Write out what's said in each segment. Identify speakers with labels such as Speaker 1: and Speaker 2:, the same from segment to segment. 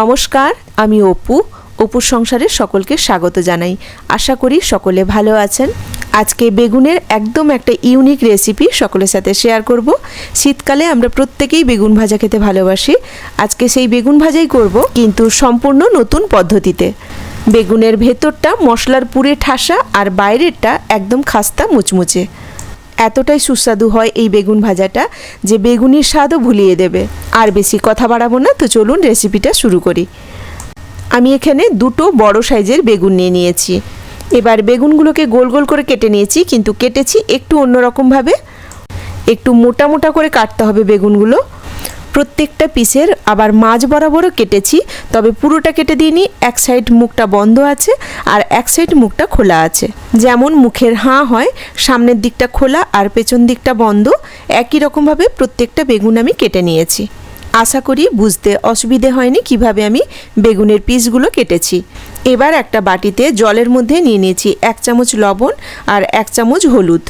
Speaker 1: নমস্কার, আমি অপু। অপুর সংসারে সকলকে স্বাগত জানাই। আশা করি সকলে ভালো আছেন। আজকে বেগুনের একদম একটা ইউনিক রেসিপি সকলের সাথে শেয়ার করব। শীতকালে আমরা প্রত্যেকেই বেগুন ভাজা খেতে ভালোবাসি। আজকে সেই বেগুন ভাজাই করব, কিন্তু সম্পূর্ণ নতুন পদ্ধতিতে। বেগুনের ভেতরটা মশলার পুরে ঠাসা আর বাইরেরটা একদম খাস্তা মুচমুচে। এতটাই সুস্বাদু হয় এই বেগুন ভাজাটা যে বেগুনির স্বাদও ভুলিয়ে দেবে। আর বেশি কথা বাড়াবো না, তো চলুন রেসিপিটা শুরু করি। আমি এখানে দুটো বড় সাইজের বেগুন নিয়েছি। এবার বেগুনগুলোকে গোল গোল করে কেটে নিয়েছি, কিন্তু কেটেছি একটু অন্যরকমভাবে। একটু মোটা মোটা করে কাটতে হবে বেগুনগুলো। প্রত্যেকটা পিসের আবার মাঝ বরাবরও কেটেছি, তবে পুরোটা কেটে দিইনি। এক সাইড মুখটা বন্ধ আছে আর এক সাইড মুখটা খোলা আছে। যেমন মুখের হাঁ হয়, সামনের দিকটা খোলা আর পেছন দিকটা বন্ধ, একই রকমভাবে প্রত্যেকটা বেগুন আমি কেটে নিয়েছি। আশা করি বুঝতে অসুবিধে হয়নি কিভাবে আমি বেগুনের পিসগুলো কেটেছি। এবার একটা বাটিতে জলের মধ্যে নিয়ে নিয়েছি 1 চামচ লবণ আর 1 চামচ হলুদ।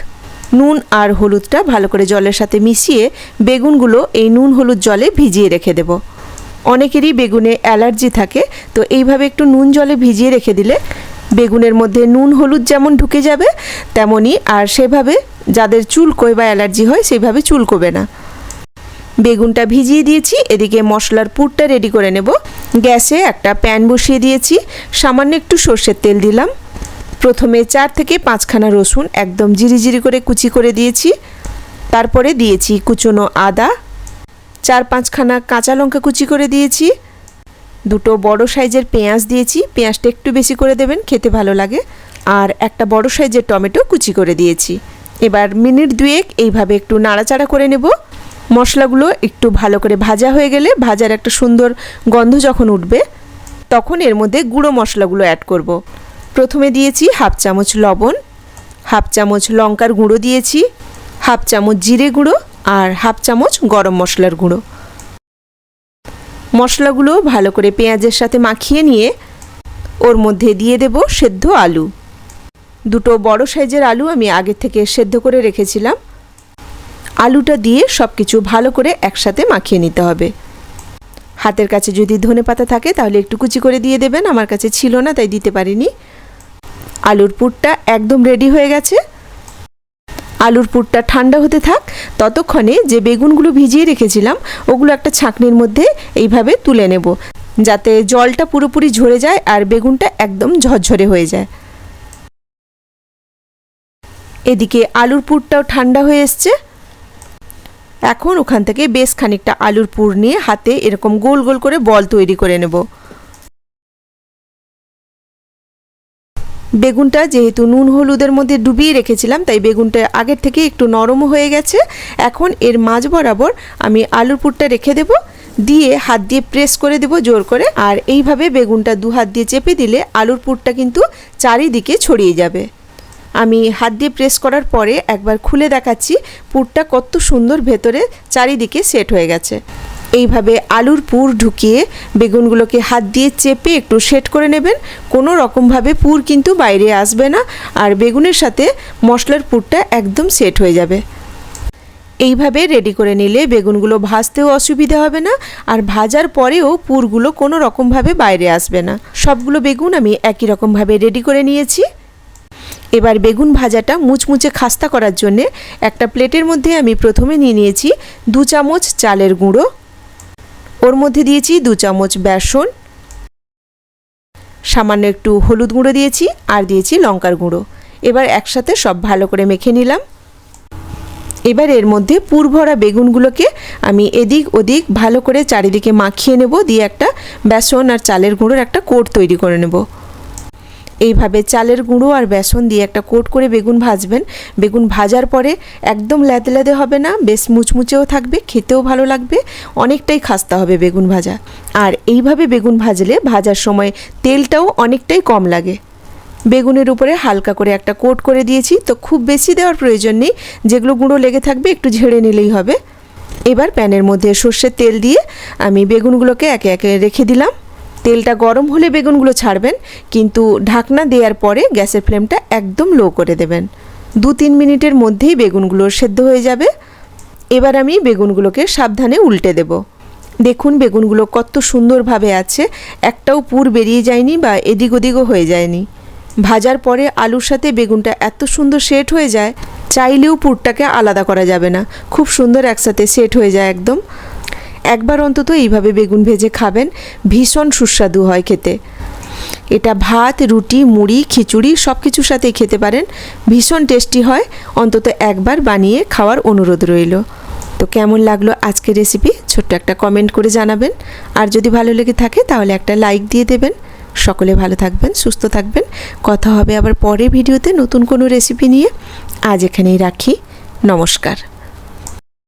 Speaker 1: নুন আর হলুদটা ভালো করে জলের সাথে মিশিয়ে বেগুনগুলো এই নুন হলুদ জলে ভিজিয়ে রেখে দেব। অনেকেরই বেগুনে অ্যালার্জি থাকে, তো এইভাবে একটু নুন জলে ভিজিয়ে রেখে দিলে বেগুনের মধ্যে নুন হলুদ যেমন ঢুকে যাবে, তেমনই আর সেভাবে যাদের চুলকোয় বা অ্যালার্জি হয় সেভাবে চুলকোবে না। বেগুনটা ভিজিয়ে দিয়েছি। এদিকে মশলার পুরটা রেডি করে নেব। গ্যাসে একটা প্যান বসিয়ে দিয়েছি। সামান্য একটু সর্ষের তেল দিলাম। প্রথমে 4 থেকে 5খানা রসুন একদম জিরি করে কুচি করে দিয়েছি। তারপরে দিয়েছি কুচনো আদা, 4-5খানা কাঁচা লঙ্কা কুচি করে দিয়েছি। দুটো বড় সাইজের পেঁয়াজ দিয়েছি। পেঁয়াজটা একটু বেশি করে দেবেন, খেতে ভালো লাগে। আর একটা বড় সাইজের টমেটো কুচি করে দিয়েছি। এবার মিনিট 2 এইভাবে একটু নাড়াচাড়া করে নেব। মশলাগুলো একটু ভালো করে ভাজা হয়ে গেলে, ভাজার একটা সুন্দর গন্ধ যখন উঠবে, তখন এর মধ্যে গুঁড়ো মশলাগুলো অ্যাড করব। প্রথমে দিয়েছি 1/2 চামচ লবণ, 1/2 চামচ লঙ্কার গুঁড়ো দিয়েছি, 1/2 চামচ জিরে গুঁড়ো আর 1/2 চামচ গরম মশলার গুঁড়ো। মশলাগুলো ভালো করে পেঁয়াজের সাথে মাখিয়ে নিয়ে ওর মধ্যে দিয়ে দেব সেদ্ধ আলু। দুটো বড় সাইজের আলু আমি আগে থেকে সেদ্ধ করে রেখেছিলাম। আলুটা দিয়ে সব কিছু ভালো করে একসাথে মাখিয়ে নিতে হবে। হাতের কাছে যদি ধনেপাতা থাকে তাহলে একটু কুচি করে দিয়ে দেবেন। আমার কাছে ছিল না, তাই দিতে পারিনি। আলুর পুরটা একদম রেডি হয়ে গেছে। আলুর পুরটা ঠান্ডা হতে থাক। ততক্ষণে যে বেগুনগুলো ভিজিয়ে রেখেছিলাম ওগুলো একটা ছাঁকনির মধ্যে এইভাবে তুলে নেব, যাতে জলটা পুরোপুরি ঝরে যায় আর বেগুনটা একদম ঝরঝরে হয়ে যায়। এদিকে আলুর পুরটাও ঠান্ডা হয়ে এসছে। এখন ওখান থেকে বেশ খানিকটা আলুর পুর নিয়ে হাতে এরকম গোল গোল করে বল তৈরি করে নেব। বেগুনটা যেহেতু নুন হলুদের মধ্যে ডুবিয়ে রেখেছিলাম, তাই বেগুনটা আগের থেকে একটু নরমও হয়ে গেছে। এখন এর মাঝ বরাবর আমি আলুর পুরটা রেখে দেব, দিয়ে হাত দিয়ে প্রেস করে দেব জোর করে। আর এইভাবে বেগুনটা 2 হাত দিয়ে চেপে দিলে আলুর পুরটা কিন্তু চারিদিকে ছড়িয়ে যাবে। আমি হাত দিয়ে প্রেস করার পরে একবার খুলে দেখাচ্ছি পুরটা কত সুন্দর ভেতরে চারিদিকে সেট হয়ে গেছে। এইভাবে আলুর পুর ঢুকিয়ে বেগুনগুলোকে হাত দিয়ে চেপে একটু সেট করে নেবেন। কোনো রকমভাবে পুর কিন্তু বাইরে আসবে না, আর বেগুনের সাথে মশলার পুরটা একদম সেট হয়ে যাবে। এইভাবে রেডি করে নিলে বেগুনগুলো ভাজতেও অসুবিধা হবে না, আর ভাজার পরেও পুরগুলো কোনো রকমভাবে বাইরে আসবে না। সবগুলো বেগুন আমি একই রকমভাবে রেডি করে নিয়েছি। এবার বেগুন ভাজাটা মুচমুচে খাস্তা করার জন্যে একটা প্লেটের মধ্যে আমি প্রথমে নিয়েছি 2 চামচ চালের গুঁড়ো। ওর মধ্যে দিয়েছি 2 চামচ বেসন, সামান্য একটু হলুদ গুঁড়ো দিয়েছি আর দিয়েছি লঙ্কার গুঁড়ো। এবার একসাথে সব ভালো করে মেখে নিলাম। এবার এর মধ্যে পুর ভরা বেগুনগুলোকে আমি এদিক ওদিক ভালো করে চারিদিকে মাখিয়ে নেব, দিয়ে একটা বেসন আর চালের গুঁড়োর একটা কোট তৈরি করে নেব। এইভাবে চালের গুঁড়ো আর বেসন দিয়ে একটা কোট করে বেগুন ভাজবেন। বেগুন ভাজার পরে একদম ল্যাদে হবে না, বেশ মুচমুচেও থাকবে, খেতেও ভালো লাগবে। অনেকটাই খাস্তা হবে বেগুন ভাজা। আর এইভাবে বেগুন ভাজলে ভাজার সময় তেলটাও অনেকটাই কম লাগে। বেগুনের উপরে হালকা করে একটা কোট করে দিয়েছি, তো খুব বেশি দেওয়ার প্রয়োজন নেই। যেগুলো গুঁড়ো লেগে থাকবে একটু ঝেড়ে নিলেই হবে। এবার প্যানের মধ্যে সর্ষের তেল দিয়ে আমি বেগুনগুলোকে একে একে রেখে দিলাম। তেলটা গরম হলে বেগুনগুলো ছাড়বেন, কিন্তু ঢাকনা দেওয়ার পরে গ্যাসের ফ্লেমটা একদম লো করে দেবেন। 2-3 মিনিটের মধ্যেই বেগুনগুলো সেদ্ধ হয়ে যাবে। এবার আমি বেগুনগুলোকে সাবধানে উল্টে দেব। দেখুন বেগুনগুলো কত সুন্দরভাবে আছে, একটাও পুর বেরিয়ে যায়নি বা এদিক ওদিকও হয়ে যায়নি। ভাজার পরে আলুর সাথে বেগুনটা এত সুন্দর সেট হয়ে যায়, চাইলেও পুরটাকে আলাদা করা যাবে না, খুব সুন্দর একসাথে সেট হয়ে যায় একদম। একবার অন্তত এইভাবে বেগুন ভেজে খাবেন, ভীষণ সুস্বাদু হয় খেতে। এটা ভাত, রুটি, মুড়ি, খিচুড়ি সব কিছুর সাথেই খেতে পারেন, ভীষণ টেস্টি হয়। অন্তত একবার বানিয়ে খাওয়ার অনুরোধ রইল। তো কেমন লাগলো আজকের রেসিপি ছোট্ট একটা কমেন্ট করে জানাবেন, আর যদি ভালো লেগে থাকে তাহলে একটা লাইক দিয়ে দেবেন। সকলে ভালো থাকবেন, সুস্থ থাকবেন। কথা হবে আবার পরের ভিডিওতে নতুন কোনো রেসিপি নিয়ে। আজ এখানেই রাখি, নমস্কার।